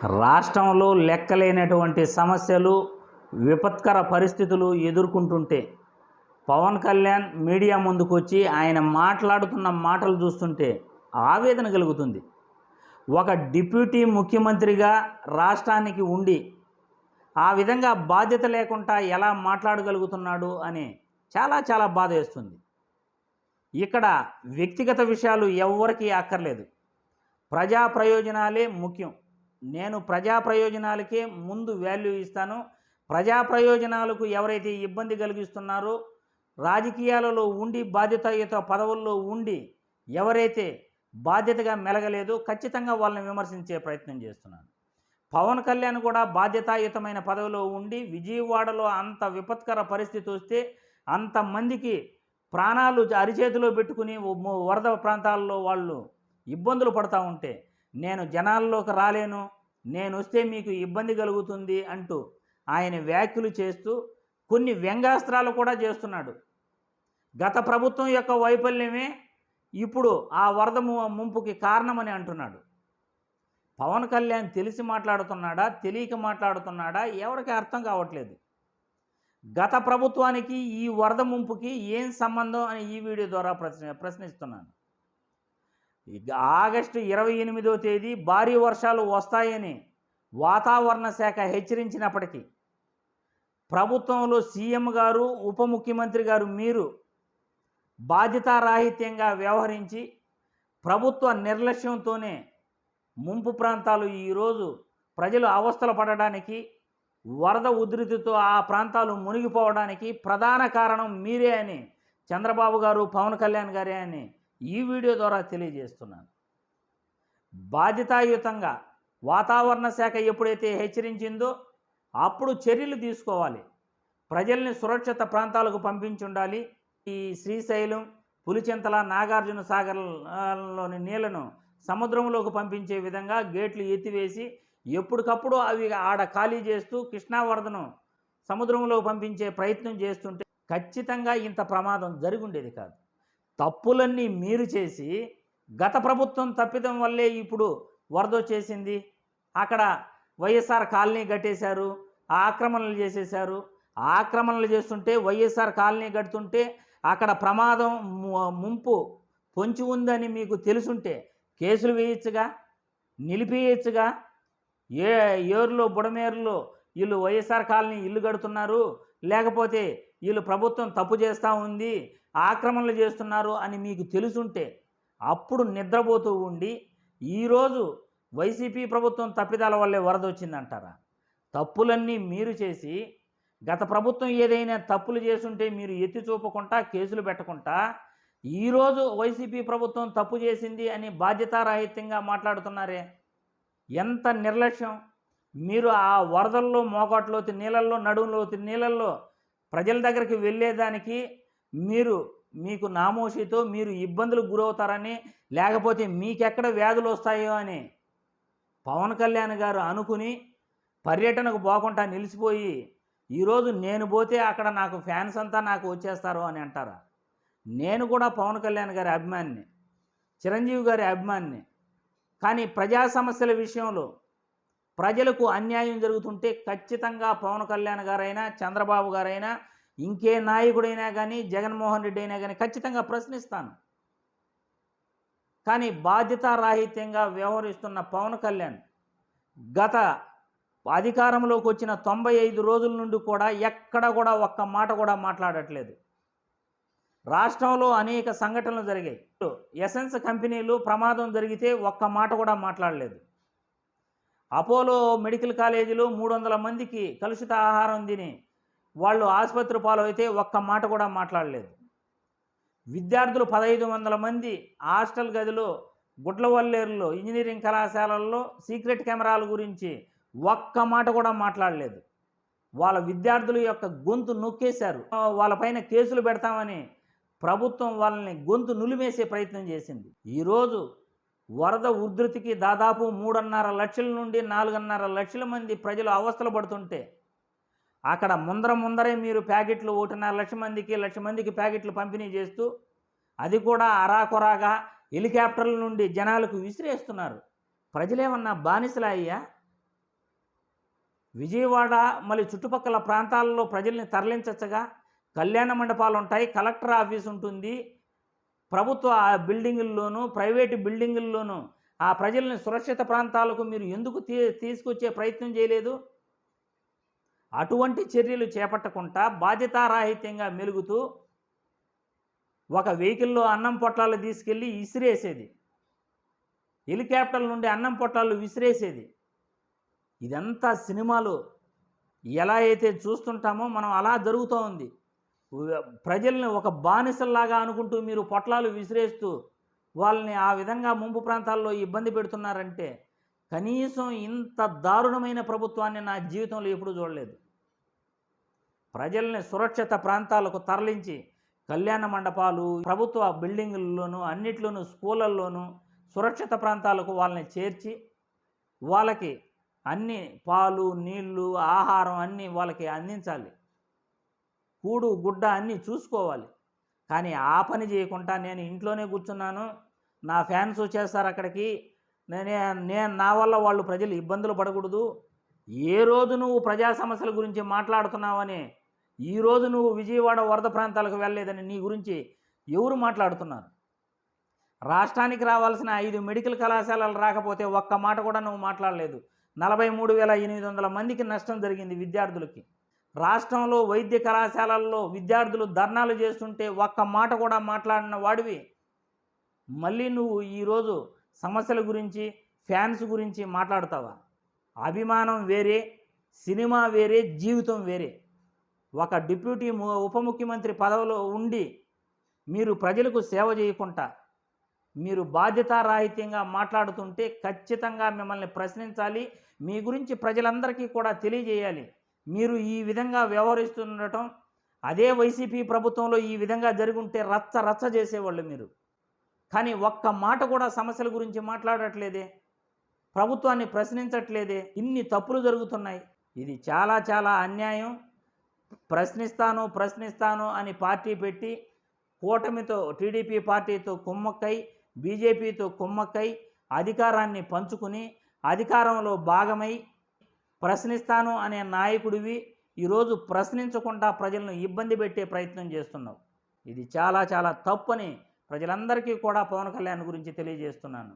రాష్ట్రంలో లెక్కలేనటువంటి సమస్యలు, విపత్కర పరిస్థితులు ఎదుర్కొంటుంటే పవన్ కళ్యాణ్ మీడియా ముందుకొచ్చి ఆయన మాట్లాడుతున్న మాటలు చూస్తుంటే ఆవేదన కలుగుతుంది. ఒక డిప్యూటీ ముఖ్యమంత్రిగా రాష్ట్రానికి ఉండి ఆ విధంగా బాధ్యత లేకుండా ఎలా మాట్లాడగలుగుతున్నాడు అని చాలా బాధ వేస్తుంది. ఇక్కడ వ్యక్తిగత విషయాలు ఎవ్వరికీ అక్కర్లేదు, ప్రజా ప్రయోజనాలే ముఖ్యం. నేను ప్రజా ప్రయోజనాలకే ముందు వాల్యూ ఇస్తాను. ప్రజా ప్రయోజనాలకు ఎవరైతే ఇబ్బంది కలిగిస్తున్నారో, రాజకీయాలలో ఉండి బాధ్యతాయుత పదవుల్లో ఉండి ఎవరైతే బాధ్యతగా మెలగలేదో ఖచ్చితంగా వాళ్ళని విమర్శించే ప్రయత్నం చేస్తున్నాను. పవన్ కళ్యాణ్ కూడా బాధ్యతాయుతమైన పదవిలో ఉండి విజయవాడలో అంత విపత్కర పరిస్థితి వస్తే అంతమందికి ప్రాణాలు అరిచేతిలో పెట్టుకుని వరద ప్రాంతాల్లో వాళ్ళు ఇబ్బందులు పడుతూ ఉంటే నేను జనాల్లోకి రాలేను, నేను వస్తే మీకు ఇబ్బంది కలుగుతుంది అంటూ ఆయన వ్యాఖ్యలు చేస్తూ కొన్ని వ్యంగ్యాస్త్రాలు కూడా చేస్తున్నాడు. గత ప్రభుత్వం యొక్క వైఫల్యమే ఇప్పుడు ఆ వరద ముంపుకి కారణమని అంటున్నాడు. పవన్ కళ్యాణ్ తెలిసి మాట్లాడుతున్నాడా, తెలియక మాట్లాడుతున్నాడా, ఎవరికి అర్థం కావట్లేదు. గత ప్రభుత్వానికి ఈ వరద ముంపుకి ఏం సంబంధం అని ఈ వీడియో ద్వారా ప్రశ్నిస్తున్నాను. ఆగస్టు 28వ తేదీ భారీ వర్షాలు వస్తాయని వాతావరణ శాఖ హెచ్చరించినప్పటికీ ప్రభుత్వంలో సీఎం గారు, ఉప ముఖ్యమంత్రి గారు మీరు బాధ్యతారాహిత్యంగా వ్యవహరించి ప్రభుత్వ నిర్లక్ష్యంతోనే ముంపు ప్రాంతాలు ఈరోజు ప్రజలు అవస్థలు పడడానికి, వరద ఉధృతితో ఆ ప్రాంతాలు మునిగిపోవడానికి ప్రధాన కారణం మీరే అని చంద్రబాబు గారు, పవన్ కళ్యాణ్ గారే అని ఈ వీడియో ద్వారా తెలియజేస్తున్నాను. బాధ్యతాయుతంగా వాతావరణ శాఖ ఎప్పుడైతే హెచ్చరించిందో అప్పుడు చర్యలు తీసుకోవాలి. ప్రజల్ని సురక్షిత ప్రాంతాలకు పంపించి ఉండాలి. ఈ శ్రీశైలం, పులిచింతల, నాగార్జున సాగర్లోని నీళ్లను సముద్రంలోకి పంపించే విధంగా గేట్లు ఎత్తివేసి ఎప్పటికప్పుడు అవి ఆడ ఖాళీ చేస్తూ కృష్ణా వరదను సముద్రంలోకి పంపించే ప్రయత్నం చేస్తుంటే ఖచ్చితంగా ఇంత ప్రమాదం జరిగి ఉండేది కాదు. తప్పులన్నీ మీరు చేసి గత ప్రభుత్వం తప్పిదం వల్లే ఇప్పుడు వరద వచ్చేసింది. అక్కడ వైఎస్ఆర్ కాలనీ కట్టేశారు, ఆక్రమణలు చేసేశారు. ఆక్రమణలు చేస్తుంటే వైఎస్ఆర్ కాలనీ కడుతుంటే అక్కడ ప్రమాదం ముంపు పొంచి ఉందని మీకు తెలుసుంటే కేసులు వేయచ్చుగా, నిలిపేయచ్చుగా. ఏరులో బుడమేరులో వీళ్ళు వైఎస్ఆర్ కాలనీ ఇల్లు కడుతున్నారు, లేకపోతే వీళ్ళు ప్రభుత్వం తప్పు చేస్తూ ఉంది, ఆక్రమణలు చేస్తున్నారు అని మీకు తెలుసుంటే అప్పుడు నిద్రపోతూ ఉండి ఈరోజు వైసీపీ ప్రభుత్వం తప్పిదాల వల్లే వరద వచ్చిందంటారా? తప్పులన్నీ మీరు చేసి గత ప్రభుత్వం ఏదైనా తప్పులు చేసుంటే మీరు ఎత్తి చూపకుండా కేసులు పెట్టకుండా ఈరోజు వైసీపీ ప్రభుత్వం తప్పు చేసింది అని బాధ్యతారాహిత్యంగా మాట్లాడుతున్నారే, ఎంత నిర్లక్ష్యం! మీరు ఆ వరదల్లో, మోకాట్లోతి నీళ్ళల్లో, నడుములోతి నీళ్ళల్లో ప్రజల దగ్గరికి వెళ్ళేదానికి మీకు నామోషితో మీరు ఇబ్బందులకు గురవుతారని, లేకపోతే మీకెక్కడ వ్యాధులు వస్తాయో అని పవన్ కళ్యాణ్ గారు అనుకుని పర్యటనకు పోకుండా నిలిచిపోయి ఈరోజు నేను పోతే అక్కడ నాకు ఫ్యాన్స్ అంతా నాకు వచ్చేస్తారు అని అంటారా? నేను కూడా పవన్ కళ్యాణ్ గారి అభిమానిని, చిరంజీవి గారి అభిమానిని. కానీ ప్రజా సమస్యల విషయంలో ప్రజలకు అన్యాయం జరుగుతుంటే ఖచ్చితంగా పవన్ కళ్యాణ్ గారైనా, చంద్రబాబు గారైనా, ఇంకే నాయకుడైనా కానీ, జగన్మోహన్ రెడ్డి అయినా కానీ ఖచ్చితంగా ప్రశ్నిస్తాను. కానీ బాధ్యతారాహిత్యంగా వ్యవహరిస్తున్న పవన్ కళ్యాణ్ గత అధికారంలోకి వచ్చిన 95 రోజుల నుండి కూడా ఎక్కడ కూడా ఒక్క మాట కూడా మాట్లాడట్లేదు. రాష్ట్రంలో అనేక సంఘటనలు జరిగాయి. ఎసెన్స్ కంపెనీలు ప్రమాదం జరిగితే ఒక్క మాట కూడా మాట్లాడలేదు. అపోలో మెడికల్ కాలేజీలో 300 మందికి కలుషిత ఆహారం తిని వాళ్ళు ఆసుపత్రి పాలైతే ఒక్క మాట కూడా మాట్లాడలేదు. విద్యార్థులు 1500 మంది హాస్టల్ గదిలో గుడ్లవల్లేరులో ఇంజనీరింగ్ కళాశాలల్లో సీక్రెట్ కెమెరాల గురించి ఒక్క మాట కూడా మాట్లాడలేదు. వాళ్ళ విద్యార్థుల యొక్క గొంతు నొక్కేశారు. వాళ్ళపైన కేసులు పెడతామని ప్రభుత్వం వాళ్ళని గొంతు నులిమేసే ప్రయత్నం చేసింది. ఈరోజు వరద ఉధృతికి దాదాపు 3.5 లక్షల నుండి 4.5 లక్షల మంది ప్రజలు అవస్థలు పడుతుంటే అక్కడ ముందరే మీరు ప్యాకెట్లు 1.5 లక్ష మందికి, 1 లక్ష మందికి ప్యాకెట్లు పంపిణీ చేస్తూ అది కూడా అరాకొరాగా హెలికాప్టర్ల నుండి జనాలకు విసిరేస్తున్నారు. ప్రజలేమన్నా బానిసలా అయ్యా? విజయవాడ మళ్ళీ చుట్టుపక్కల ప్రాంతాలలో ప్రజల్ని తరలించచ్చుగా. కళ్యాణ మండపాలు ఉంటాయి, కలెక్టర్ ఆఫీస్ ఉంటుంది. ప్రభుత్వ బిల్డింగుల్లోనూ, ప్రైవేటు బిల్డింగుల్లోనూ ఆ ప్రజల్ని సురక్షిత ప్రాంతాలకు మీరు ఎందుకు తీసుకొచ్చే ప్రయత్నం చేయలేదు? అటువంటి చర్యలు చేపట్టకుండా బాధ్యతారాహిత్యంగా మెలుగుతూ ఒక వెహికల్లో అన్నం పొట్లాలు తీసుకెళ్ళి విసిరేసేది, హెలికాప్టర్ల నుండి అన్నం పొట్లాలు విసిరేసేది. ఇదంతా సినిమాలో ఎలా అయితే చూస్తుంటామో మనం అలా జరుగుతూ ఉంది. ప్రజల్ని ఒక బానిసల్లాగా అనుకుంటూ మీరు పొట్లాలు విసిరేస్తూ వాళ్ళని ఆ విధంగా ముంపు ప్రాంతాల్లో ఇబ్బంది పెడుతున్నారంటే కనీసం ఇంత దారుణమైన ప్రభుత్వాన్ని నా జీవితంలో ఎప్పుడూ చూడలేదు. ప్రజల్ని సురక్షిత ప్రాంతాలకు తరలించి కళ్యాణ మండపాలు, ప్రభుత్వ బిల్డింగుల్లోనూ, అన్నిట్లోనూ, స్కూళ్ళల్లోనూ సురక్షిత ప్రాంతాలకు వాళ్ళని చేర్చి వాళ్ళకి అన్ని పాలు, నీళ్లు, ఆహారం అన్నీ వాళ్ళకి అందించాలి. కూడు గుడ్డ అన్నీ చూసుకోవాలి. కానీ ఆ పని చేయకుండా నేను ఇంట్లోనే కూర్చున్నాను, నా ఫ్యాన్స్ వచ్చేస్తారు అక్కడికి, నేను నా వల్ల వాళ్ళు ప్రజలు ఇబ్బందులు పడకూడదు, ఏ రోజు నువ్వు ప్రజా సమస్యల గురించి మాట్లాడుతున్నావని ఈరోజు నువ్వు విజయవాడ వరద ప్రాంతాలకు వెళ్ళలేదని నీ గురించి ఎవరు మాట్లాడుతున్నారు? రాష్ట్రానికి రావాల్సిన 5 మెడికల్ కళాశాలలు రాకపోతే ఒక్క మాట కూడా నువ్వు మాట్లాడలేదు. 43,800 మందికి నష్టం జరిగింది విద్యార్థులకి. రాష్ట్రంలో వైద్య కళాశాలల్లో విద్యార్థులు ధర్నాలు చేస్తుంటే ఒక్క మాట కూడా మాట్లాడిన వాడివి మళ్ళీ నువ్వు ఈరోజు సమస్యల గురించి, ఫ్యాన్స్ గురించి మాట్లాడతావా? అభిమానం వేరే, సినిమా వేరే, జీవితం వేరే. ఒక డిప్యూటీ ఉప ముఖ్యమంత్రి పదవిలో ఉండి మీరు ప్రజలకు సేవ చేయకుండా మీరు బాధ్యతారాహిత్యంగా మాట్లాడుతుంటే ఖచ్చితంగా మిమ్మల్ని ప్రశ్నించాలి. మీ గురించి ప్రజలందరికీ కూడా తెలియజేయాలి. మీరు ఈ విధంగా వ్యవహరిస్తుండటం అదే వైసీపీ ప్రభుత్వంలో ఈ విధంగా జరుగుంటే రచ్చ రచ్చ చేసేవాళ్ళు మీరు. కానీ ఒక్క మాట కూడా సమస్యల గురించి మాట్లాడట్లేదే, ప్రభుత్వాన్ని ప్రశ్నించట్లేదే. ఇన్ని తప్పులు జరుగుతున్నాయి. ఇది చాలా చాలా అన్యాయం. ప్రశ్నిస్తాను అని పార్టీ పెట్టి కూటమితో, టీడీపీ పార్టీతో కుమ్మక్కై, బీజేపీతో కుమ్మక్కై అధికారాన్ని పంచుకుని అధికారంలో భాగమై ప్రశ్నిస్తాను అనే నాయకుడివి ఈరోజు ప్రశ్నించకుండా ప్రజలను ఇబ్బంది పెట్టే ప్రయత్నం చేస్తున్నావు. ఇది చాలా చాలా తప్పని ప్రజలందరికీ కూడా పవన్ కళ్యాణ్ గురించి తెలియజేస్తున్నాను.